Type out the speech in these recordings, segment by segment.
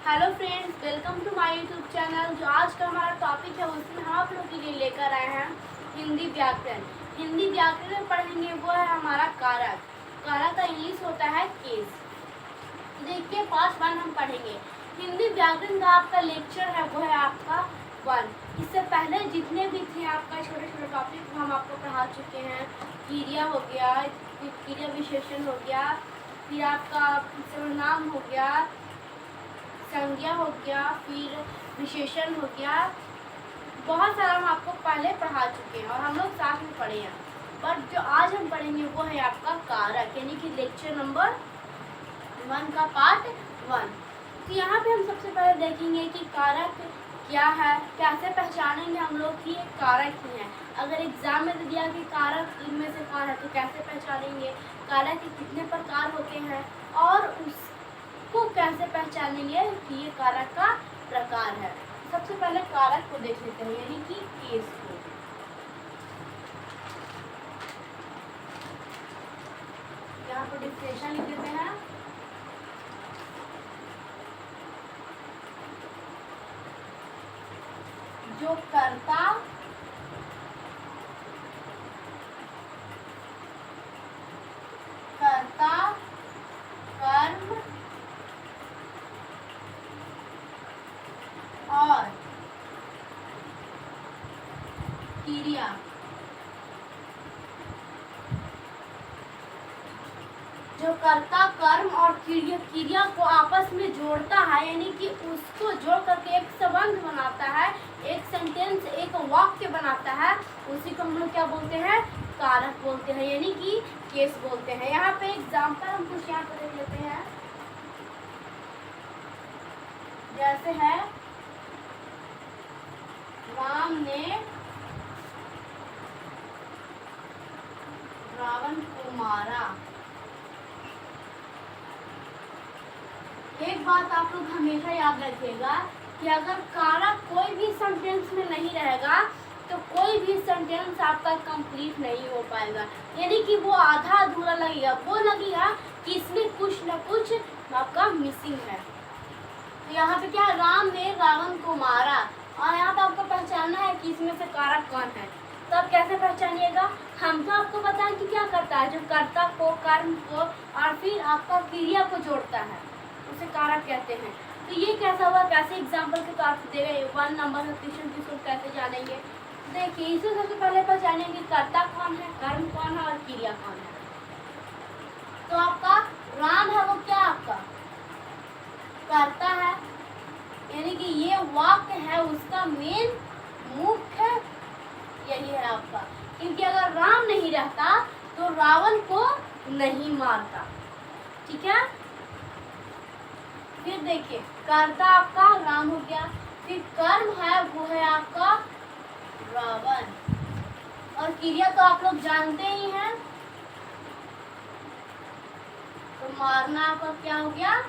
Hello friends, welcome to my YouTube channel. जो आज का हमारा टॉपिक है उसमें हम आप लोग के लिए लेकर आए हैं हिंदी व्याकरण। हिंदी व्याकरण में पढ़ेंगे वो है हमारा कारक। कारक का इंग्लिश होता है केस। देखिए पार्ट 1 हम पढ़ेंगे। हिंदी व्याकरण का आपका लेक्चर है वो है आपका 1। इससे पहले जितने भी थे आपका छोटे छोटे टॉपिक हम आपको पढ़ा चुके हैं। क्रिया हो गया, क्रिया विशेषण हो गया, फिर आपका सर्वनाम हो गया, संज्ञा हो गया, फिर विशेषण हो गया। बहुत सारा हम आपको पहले पढ़ा चुके हैं और हम लोग साथ में पढ़े हैं। बट जो आज हम पढ़ेंगे वो है आपका कारक, यानी कि लेक्चर नंबर 1 का पार्ट 1। तो यहाँ पे हम सबसे पहले देखेंगे कि कारक क्या है, कैसे पहचानेंगे हम लोग कि ये कारक ही है। अगर एग्जाम में दिया कि कारक इनमें से कौन है तो कैसे पहचानेंगे, कारक के कितने प्रकार होते हैं और उसको कैसे पहचानेंगे कि ये कारक का प्रकार है। सबसे पहले कारक को देख लेते हैं, यानी कि केस को। यहाँ पर डिफिनेशन लिख देते हैं। जो कर्ता कर्म और क्रिया जो कर्ता कर्म और क्रिया को आपस में जोड़ता है, यानी कि उसको जोड़ करके एक संबंध बनाता है, एक सेंटेंस, एक वाक्य बनाता है, उसी को हम लोग क्या बोलते हैं, कारक बोलते हैं, यानी कि केस बोलते हैं। यहाँ पे एग्जाम्पल हम कुछ यहाँ पर देख लेते हैं। जैसे है राम ने रावण को मारा। एक बात आप लोग हमेशा याद रखिएगा कि अगर कारक कोई भी सेंटेंस में नहीं रहेगा तो कोई भी सेंटेंस आपका कंप्लीट नहीं हो पाएगा, यानी कि वो आधा अधूरा लगेगा, वो लगेगा कि इसमें कुछ न कुछ आपका मिसिंग है। तो यहाँ पे क्या है, राम ने रावण को मारा और यहाँ पे आपको पहचानना है कि इसमें से कारक कौन है। तो आप कैसे पहचानिएगा, हम तो आपको बताएं कि क्या करता है, जो कर्ता को, कर्म को और फिर आपका क्रिया को जोड़ता है उसे कारक कहते हैं। तो ये कैसा हुआ, कैसे एग्जाम्पल के तौर पर दे रहे 1 नंबर का क्वेश्चन किसको कैसे जानेंगे। देखिए इसे सबसे पहले पहचानेंगे कर्ता कौन है, कर्म कौन है और क्रिया कौन है। तो आपका राम है वो क्या आपका कर्ता है, यानी कि ये वाक्य है उसका मेन मुख्य यही है आपका, क्योंकि अगर राम नहीं रहता तो रावण को नहीं मारता। ठीक है, फिर देखिए कर्ता आपका राम हो गया, फिर कर्म है वो है आपका रावण और क्रिया तो आप लोग जानते ही हैं, तो मारना आपका क्या हो गया,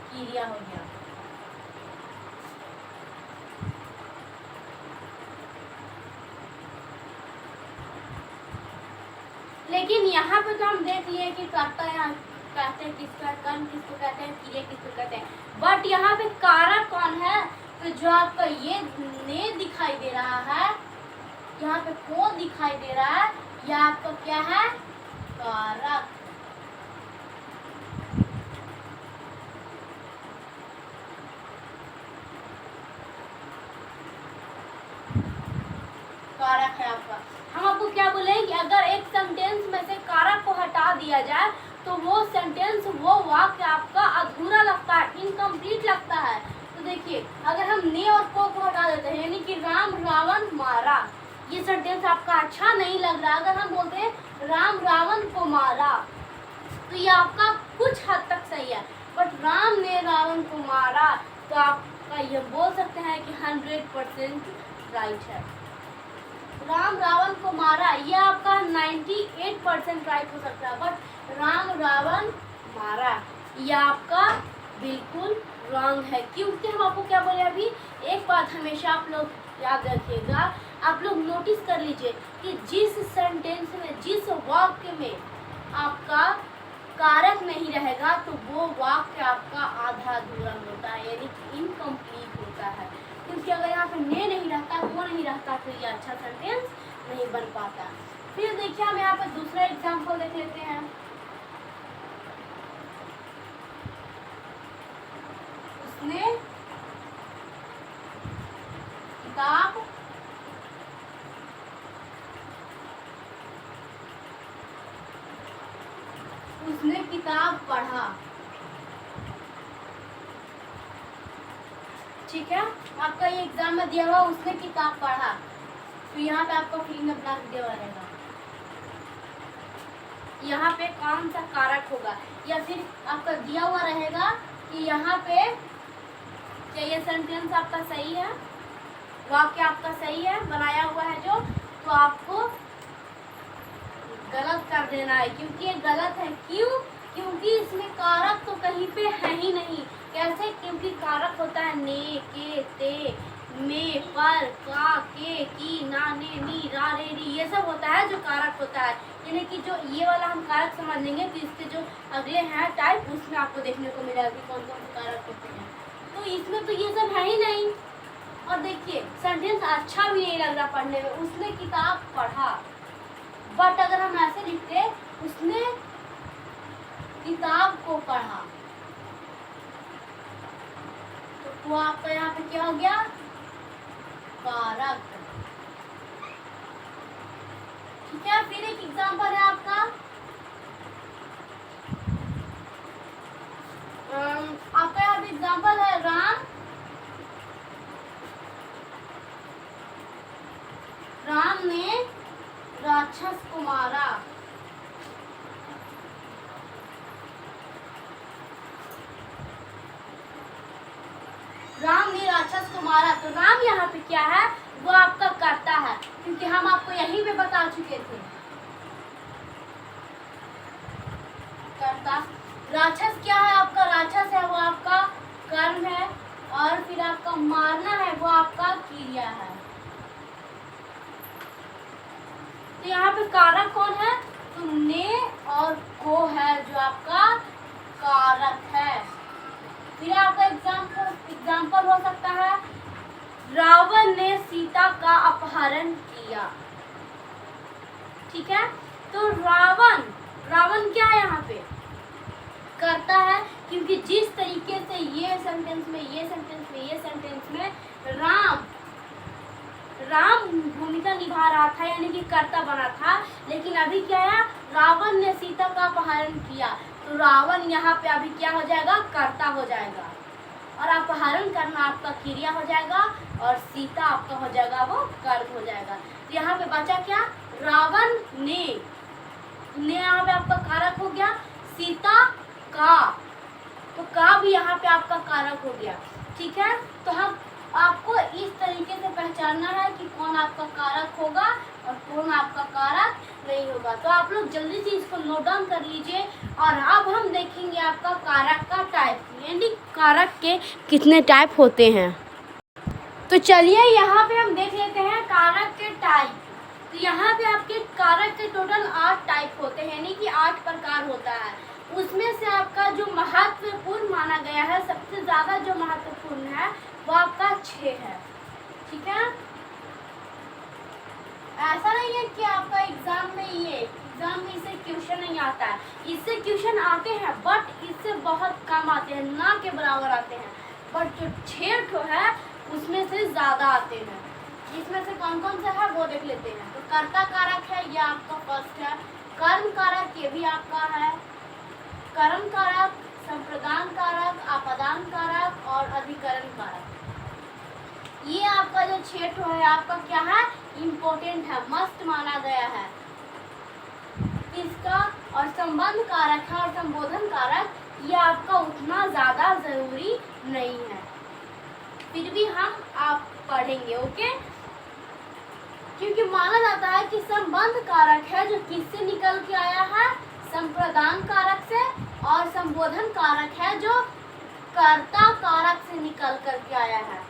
क्रिया हो गया। लेकिन यहाँ पे तो हम देख लिए कि कर्ता यहाँ कहते हैं किसका, कर्म किसको कहते हैं, क्रिया किसको कहते हैं, बट यहाँ पे कारक कौन है। तो जो आपका ये ने दिखाई दे रहा है, यहाँ पे कौन दिखाई दे रहा है, यह आपका क्या है, कारक। कारक है आपका। हम आपको क्या बोले कि अगर एक सेंटेंस में से कारक को हटा दिया जाए तो वो सेंटेंस, वो वाक्य आपका अधूरा लगता है, इनकम्प्लीट लगता है। तो देखिए अगर हम ने और को हटा देते हैं, यानी कि राम रावण मारा, ये सेंटेंस आपका अच्छा नहीं लग रहा। अगर हम बोलते हैं राम रावण को मारा तो ये आपका कुछ हद तक सही है, बट राम ने रावण को मारा तो आपका ये बोल सकते हैं कि 100% राइट है। राम रावण को मारा ये आपका 98% राइट हो सकता है, बट राम रावण मारा ये आपका बिल्कुल रॉन्ग है। क्योंकि हम आपको क्या बोले अभी, एक बात हमेशा आप लोग याद रखिएगा, आप लोग नोटिस कर लीजिए कि जिस सेंटेंस में, जिस वाक्य में आपका कारक नहीं रहेगा तो वो वाक्य आपका आधा अधूरा होता है। यानी कि इनकम्प्लीट होता है, क्योंकि अगर यहाँ पे ने नहीं रहता, वो नहीं रहता, तो ये अच्छा सेंटेंस नहीं बन पाता। फिर देखिए हम यहाँ पे दूसरा एग्जाम्पल देख लेते हैं। उसने किताब पढ़ा। ठीक है, आपका ये एग्जाम में दिया हुआ उसने किताब पढ़ा, तो यहाँ पे आपको फिलिंग द ब्लैंक दिया हुआ रहेगा। यहाँ पे कौन सा कारक होगा, या फिर आपका दिया हुआ रहेगा कि यहाँ पे क्या ये सेंटेंस आपका सही है, वाक्य आपका सही है, बनाया हुआ है जो, तो आपको गलत कर देना है, क्योंकि ये गलत है। क्यों? क्योंकि इसमें कारक तो कहीं पे है ही नहीं। कैसे? क्योंकि कारक होता है ने, के, ते, में, पर, का, के, की, ना, ने, नी, रा, रे, री, ये सब होता है जो कारक होता है। यानी कि जो ये वाला हम कारक समझ लेंगे, तो इसके जो अगले हैं टाइप, उसमें आपको देखने को मिलेगा कि कौन कौन से कारक होते हैं। तो इसमें तो ये सब है ही नहीं। और देखिए सेंटेंस अच्छा भी नहीं लग रहा पढ़ने में, उसने किताब पढ़ा, बट अगर हम ऐसे लिखते उसने किताब को पढ़ा, तो वो आपका यहाँ पे क्या हो गया, कारक। ठीक है, फिर एक एग्जांपल है आपका, आपका यहाँ पे एग्जांपल है राम ने राक्षस को मारा। राम ने राक्षस को मारा, तो राम यहाँ पे क्या है, वो आपका कर्ता है, क्योंकि हम आपको यहीं पे बता चुके थे। कर्ता, राक्षस क्या है आपका, राक्षस है वो आपका कर्म है, और फिर आपका मारना है वो आपका क्रिया है। तो यहाँ पे कारक कौन है, तो ने और को है जो आपका कारक है। फिर आपका एग्जाम्पल हो सकता है, रावण ने सीता का अपहरण किया। ठीक है, तो रावण क्या है यहाँ पे, करता है, क्योंकि जिस तरीके से ये सेंटेंस में राम भूमिका निभा रहा था, यानी कि कर्ता बना था, लेकिन अभी क्या है, रावण ने सीता का अपहरण किया, तो रावण यहाँ पे अभी क्या हो जाएगा, कर्ता हो जाएगा, और अपहरण करना आपका क्रिया हो जाएगा, और सीता आपका हो जाएगा वो कर्म हो जाएगा। तो यहाँ पे बचा क्या, रावण ने यहाँ पे आपका कारक हो गया, सीता का, तो का भी यहाँ पे आपका कारक हो गया। ठीक है, तो हम आपको इस तरीके से पहचानना है कि कौन आपका कारक होगा और कौन आपका कारक नहीं होगा। तो आप लोग जल्दी से इसको नोट डाउन कर लीजिए। और अब हम देखेंगे आपका कारक का टाइप, यानी कारक के कितने टाइप होते हैं। तो चलिए यहाँ पे हम देख लेते हैं कारक के टाइप। तो यहाँ पे आपके कारक के टोटल 8 टाइप होते हैं, यानी कि 8 प्रकार होता है। उसमें से आपका जो महत्वपूर्ण माना गया है, सबसे ज़्यादा जो महत्वपूर्ण है वो आपका 6 है। ठीक है, ऐसा नहीं है कि आपका एग्जाम में इससे क्वेश्चन नहीं आता है, इससे क्वेश्चन आते हैं, बट इससे बहुत कम आते हैं, ना के बराबर आते हैं। बट जो 6 ठो है उसमें से ज़्यादा आते हैं। इसमें से कौन कौन सा है वो देख लेते हैं। तो कर्ता कारक है, ये आपका फर्स्ट है। कर्म कारक, ये भी आपका है। कर्म कारक, संप्रदान कारक, आपादान कारक और अधिकरण कारक। ये आपका जो 6 ठो है आपका क्या है, इम्पोर्टेंट है, मस्त माना गया है इसका। और संबंध कारक है और संबोधन कारक, ये आपका उतना ज़्यादा ज़रूरी नहीं है, फिर भी हम आप पढ़ेंगे, ओके। क्योंकि माना जाता है कि संबंध कारक है जो किससे निकल के आया है, संप्रदान कारक से, और संबोधन कारक है जो कर्ता कारक से निकल कर के आया है।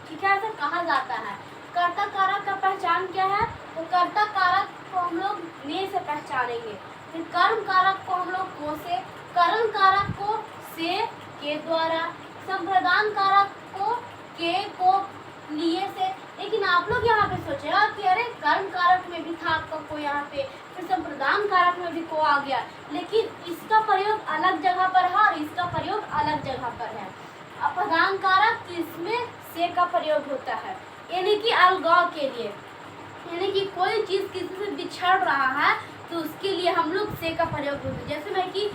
ठीक है, ऐसा कहा जाता है। कर्ता कारक का पहचान क्या है, तो कर्ता कारक को हम लोग ने से पहचानेंगे, फिर कर्म कारक को हम लोग को से, कर्म कारक को से के द्वारा, संप्रदान कारक को के को लिए से, लेकिन आप लोग यहाँ पे सोचेगा कि अरे कर्म कारक में भी था आपका को यहाँ पे, फिर संप्रदान कारक में भी को आ गया, लेकिन इसका प्रयोग अलग जगह पर है और इसका प्रयोग अलग जगह पर है। अपदान कारक इसमें से का प्रयोग होता है, यानी कि अलगाव के लिए, यानी कि कोई चीज किसी से बिछड़ रहा है तो उसके लिए हम लोग से का प्रयोग होता है। जैसे मैं कि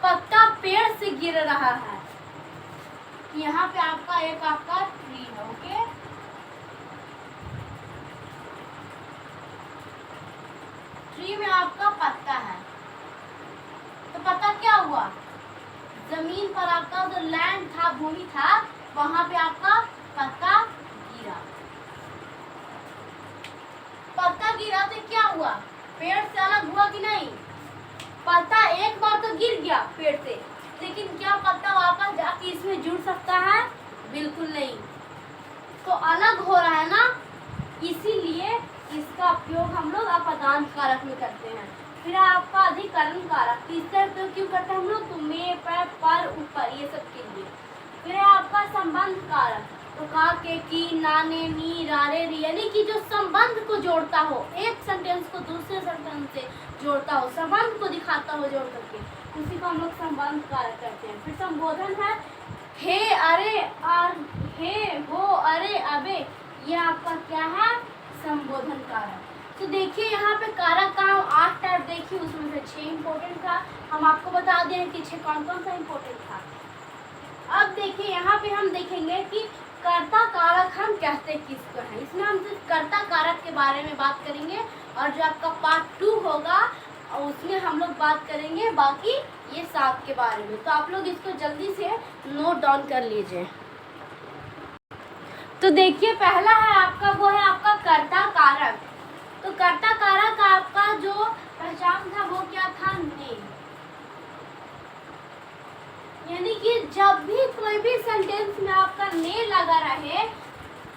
पत्ता पेड़ से गिर रहा है, यहाँ पे आपका एक आपका ट्री है, ओके, ट्री में आपका पत्ता है, तो पत्ता क्या हुआ, जमीन पर आपका जो लैंड था, भूमि था, वहां पे आपका पत्ता गिरा। पत्ता गिरा तो क्या हुआ, पेड़ से अलग हुआ कि नहीं, पत्ता एक बार तो गिर गया पेड़ से, लेकिन क्या पत्ता वापस जाके इसमें जुड़ सकता है, बिल्कुल नहीं, तो अलग हो रहा है ना, इसीलिए इसका उपयोग हम लोग अपदान कारक में करते हैं। फिर आपका अधिकरण कारक, इसका उपयोग क्यों करते हैं हम लोग, तो में, पर, ऊपर, ये सब के लिए। फिर आपका संबंध कारक, तो का, के, की, नाने, नी, रारे, री, यानी कि जो संबंध को जोड़ता हो, एक सेंटेंस को दूसरे सेंटेंस से जोड़ता हो, संबंध को दिखाता हो जोड़ करके, उसी को हम लोग संबंध कारक कहते हैं। फिर संबोधन है, हे, अरे, हे, हो, अरे, अबे, ये आपका क्या है, संबोधन कारक। तो देखिए यहाँ पे कारक का हम 8 टाइप देखिए, उसमें से 6 इम्पोर्टेंट था, हम आपको बता दें कि 6 कौन कौन सा इम्पोर्टेंट था। अब देखिए यहाँ पे हम देखेंगे कि कर्ता कारक हम कहते किसको हैं, इसमें हम सिर्फ कर्ता कारक के बारे में बात करेंगे, और जो आपका पार्ट 2 होगा उसमें हम लोग बात करेंगे बाकी ये 7 के बारे में। तो आप लोग इसको जल्दी से नोट डाउन कर लीजिए। तो देखिए पहला है आपका, वो है आपका कर्ता कारक। तो कर्ता कारक आपका जो पहचान था वो क्या था, ने, यानी कि जब भी कोई भी सेंटेंस में आपका ने लगा रहे,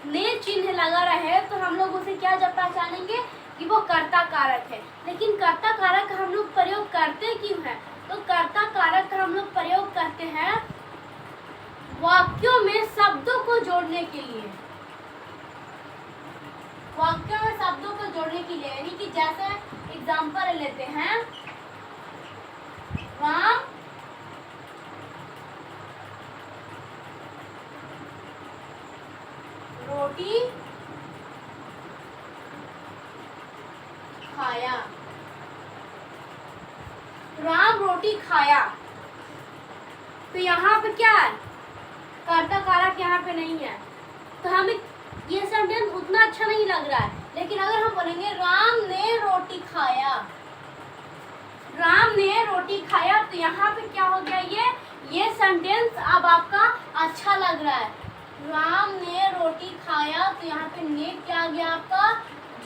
ने चिन्ह लगा रहे, तो हम लोग उसे क्या जब पहचानेंगे कि वो कर्ता कारक है। लेकिन कर्ता कारक हम लोग प्रयोग करते क्यों हैं, तो कर्ता कारक हम लोग प्रयोग करते हैं वाक्यों में शब्दों को जोड़ने के लिए, वाक्यों में शब्दों को जोड़ने के लिए, यानी कि जैसे एग्जांपल लेते हैं, राम रोटी खाया, राम रोटी खाया, तो यहाँ पे क्या है, कर्ता कारक यहाँ पे नहीं है, तो हमें ये सेंटेंस उतना अच्छा नहीं लग रहा है। लेकिन अगर हम बोलेंगे राम ने रोटी खाया, राम ने रोटी खाया, तो यहाँ पे क्या हो गया, ये सेंटेंस अब आपका अच्छा लग रहा है। राम ने रोटी खाया, तो यहाँ पे ने क्या आ गया आपका,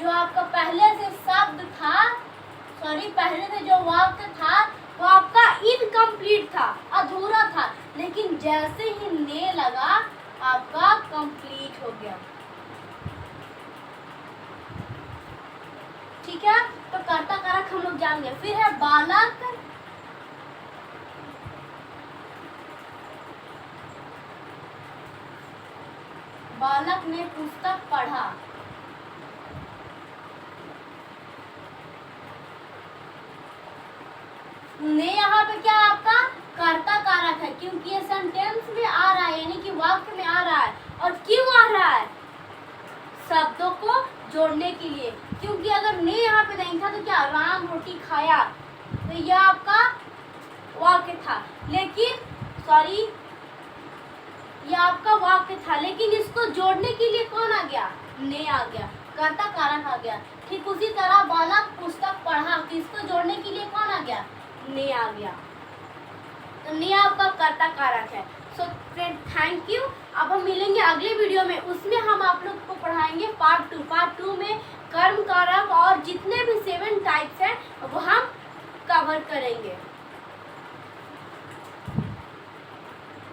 जो आपका पहले से शब्द था, सॉरी पहले से जो वाक्य था वो आपका इनकम्प्लीट था, अधूरा था, लेकिन जैसे ही ने लगा आपका कंप्लीट हो गया। ठीक है, तो कर्ता कारक हम लोग जान गए। फिर है बालक, बालक ने पुस्तक पढ़ा, ने यहाँ पे क्या आपका कर्ता कारक है, क्योंकि ये सेंटेंस में आ रहा है, यानी कि वाक्य में आ रहा है। और क्यों आ रहा है, शब्दों को जोड़ने के लिए, क्योंकि अगर ने यहाँ पे नहीं था तो क्या राम रोटी खाया, तो यह आपका वाक्य था, लेकिन सॉरी यह आपका वाक्य था, लेकिन इसको जोड़ने के लिए कौन आ गया, ने आ गया, कर्ता कारक आ गया। ठीक उसी तरह बालक पुस्तक पढ़ा, तो इसको जोड़ने के लिए कौन आ गया, ने आ गया, तो ने आपका कर्ता कारक है। So friend thank you. अब हम मिलेंगे अगले वीडियो में, उसमें हम आप लोग को पढ़ाएंगे पार्ट 2। पार्ट 2 में कर्म कारक और जितने भी 7 टाइप्स हैं वो हम कवर करेंगे।